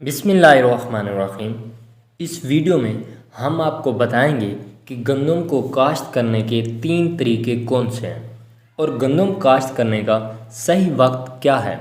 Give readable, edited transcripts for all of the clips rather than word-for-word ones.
بسم اللہ الرحمن الرحیم۔ اس ویڈیو میں ہم آپ کو بتائیں گے کہ گندم کو کاشت کرنے کے 3 طریقے کون سے ہیں اور گندم کاشت کرنے کا صحیح وقت کیا ہے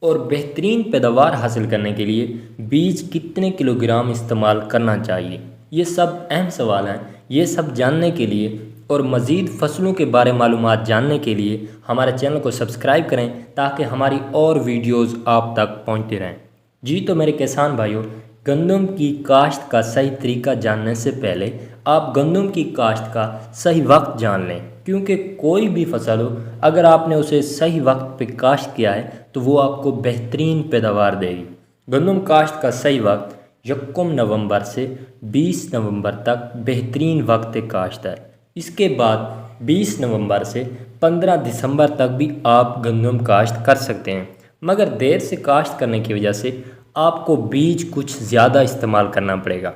اور بہترین پیداوار حاصل کرنے کے لیے بیج کتنے کلو گرام استعمال کرنا چاہیے۔ یہ سب اہم سوال ہیں۔ یہ سب جاننے کے لیے اور مزید فصلوں کے بارے معلومات جاننے کے لیے ہمارے چینل کو سبسکرائب کریں تاکہ ہماری اور ویڈیوز آپ تک پہنچتی رہیں۔ جی تو میرے کسان بھائیوں، گندم کی کاشت کا صحیح طریقہ جاننے سے پہلے آپ گندم کی کاشت کا صحیح وقت جان لیں، کیونکہ کوئی بھی فصل ہو اگر آپ نے اسے صحیح وقت پہ کاشت کیا ہے تو وہ آپ کو بہترین پیداوار دے گی۔ گندم کاشت کا صحیح وقت 1 نومبر سے 20 نومبر تک بہترین وقت کاشت ہے۔ اس کے بعد 20 نومبر سے 15 دسمبر تک بھی آپ گندم کاشت کر سکتے ہیں، مگر دیر سے کاشت کرنے کی وجہ سے آپ کو بیج کچھ زیادہ استعمال کرنا پڑے گا۔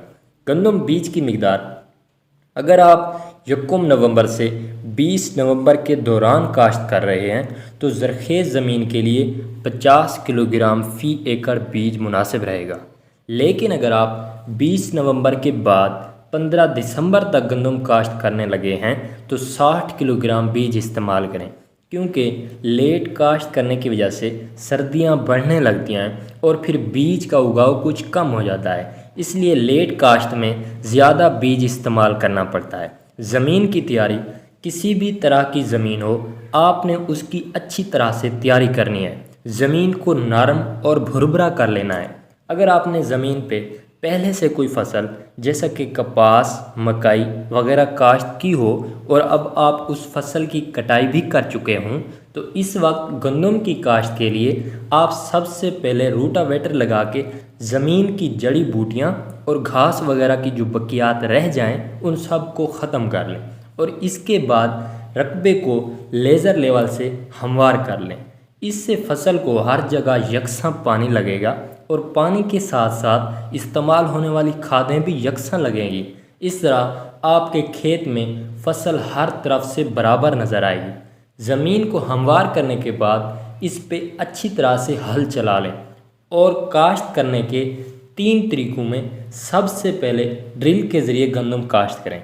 گندم بیج کی مقدار اگر آپ 1 نومبر سے 20 نومبر کے دوران کاشت کر رہے ہیں تو زرخیز زمین کے لیے 50 کلو گرام فی ایکڑ بیج مناسب رہے گا، لیکن اگر آپ 20 نومبر کے بعد 15 دسمبر تک گندم کاشت کرنے لگے ہیں تو 60 کلو گرام بیج استعمال کریں، کیونکہ لیٹ کاشت کرنے کی وجہ سے سردیاں بڑھنے لگتی ہیں اور پھر بیج کا اگاؤ کچھ کم ہو جاتا ہے، اس لیے لیٹ کاشت میں زیادہ بیج استعمال کرنا پڑتا ہے۔ زمین کی تیاری کسی بھی طرح کی زمین ہو، آپ نے اس کی اچھی طرح سے تیاری کرنی ہے۔ زمین کو نرم اور بھربھرا کر لینا ہے۔ اگر آپ نے زمین پہ پہلے سے کوئی فصل جیسا کہ کپاس، مکئی وغیرہ کاشت کی ہو اور اب آپ اس فصل کی کٹائی بھی کر چکے ہوں تو اس وقت گندم کی کاشت کے لیے آپ سب سے پہلے روٹاویٹر لگا کے زمین کی جڑی بوٹیاں اور گھاس وغیرہ کی جو بقیات رہ جائیں ان سب کو ختم کر لیں، اور اس کے بعد رقبے کو لیزر لیول سے ہموار کر لیں۔ اس سے فصل کو ہر جگہ یکساں پانی لگے گا اور پانی کے ساتھ ساتھ استعمال ہونے والی کھادیں بھی یکساں لگیں گی۔ اس طرح آپ کے کھیت میں فصل ہر طرف سے برابر نظر آئے گی۔ زمین کو ہموار کرنے کے بعد اس پہ اچھی طرح سے ہل چلا لیں اور کاشت کرنے کے 3 طریقوں میں سب سے پہلے ڈرل کے ذریعے گندم کاشت کریں۔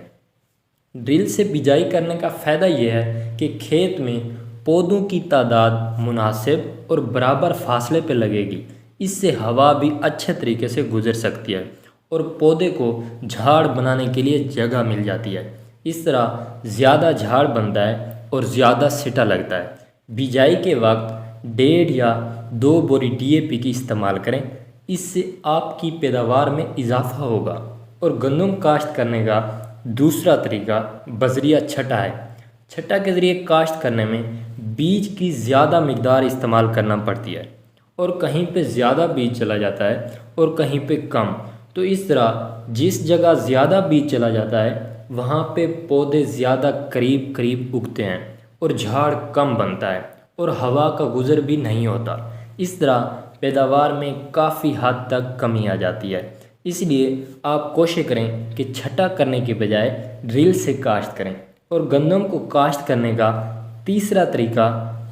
ڈرل سے بجائی کرنے کا فائدہ یہ ہے کہ کھیت میں پودوں کی تعداد مناسب اور برابر فاصلے پہ لگے گی، اس سے ہوا بھی اچھے طریقے سے گزر سکتی ہے اور پودے کو جھاڑ بنانے کے لیے جگہ مل جاتی ہے۔ اس طرح زیادہ جھاڑ بنتا ہے اور زیادہ سٹا لگتا ہے۔ بجائی کے وقت 1.5 یا 2 بوری DAP کی استعمال کریں، اس سے آپ کی پیداوار میں اضافہ ہوگا۔ اور گندم کاشت کرنے کا دوسرا طریقہ بذریعہ چھٹا ہے۔ چھٹا کے ذریعے کاشت کرنے میں بیج کی زیادہ مقدار استعمال کرنا پڑتی ہے اور کہیں پہ زیادہ بیج چلا جاتا ہے اور کہیں پہ کم، تو اس طرح جس جگہ زیادہ بیج چلا جاتا ہے وہاں پہ پودے زیادہ قریب اگتے ہیں اور جھاڑ کم بنتا ہے اور ہوا کا گزر بھی نہیں ہوتا۔ اس طرح پیداوار میں کافی حد تک کمی آ جاتی ہے۔ اس لیے آپ کوشش کریں کہ چھٹا کرنے کے بجائے ڈرل سے کاشت کریں۔ اور گندم کو کاشت کرنے کا تیسرا طریقہ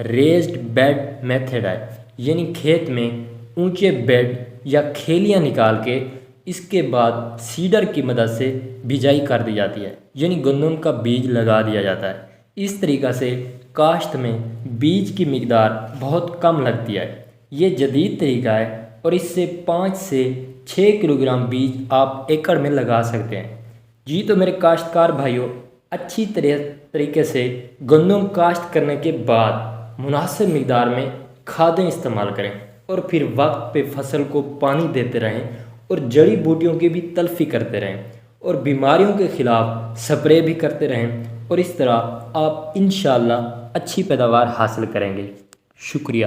ریزڈ بیڈ میتھڈ ہے، یعنی کھیت میں اونچے بیڈ یا کھیلیاں نکال کے اس کے بعد سیڈر کی مدد سے بجائی کر دی جاتی ہے، یعنی گندم کا بیج لگا دیا جاتا ہے۔ اس طریقہ سے کاشت میں بیج کی مقدار بہت کم لگتی ہے۔ یہ جدید طریقہ ہے اور اس سے 5 سے 6 کلو گرام بیج آپ ایکڑ میں لگا سکتے ہیں۔ جی تو میرے کاشتکار بھائیوں، اچھی طریقے سے گندم کاشت کرنے کے بعد مناسب مقدار میں کھادیں استعمال کریں اور پھر وقت پہ فصل کو پانی دیتے رہیں اور جڑی بوٹیوں کی بھی تلفی کرتے رہیں اور بیماریوں کے خلاف سپرے بھی کرتے رہیں، اور اس طرح آپ انشاءاللہ اچھی پیداوار حاصل کریں گے۔ شکریہ۔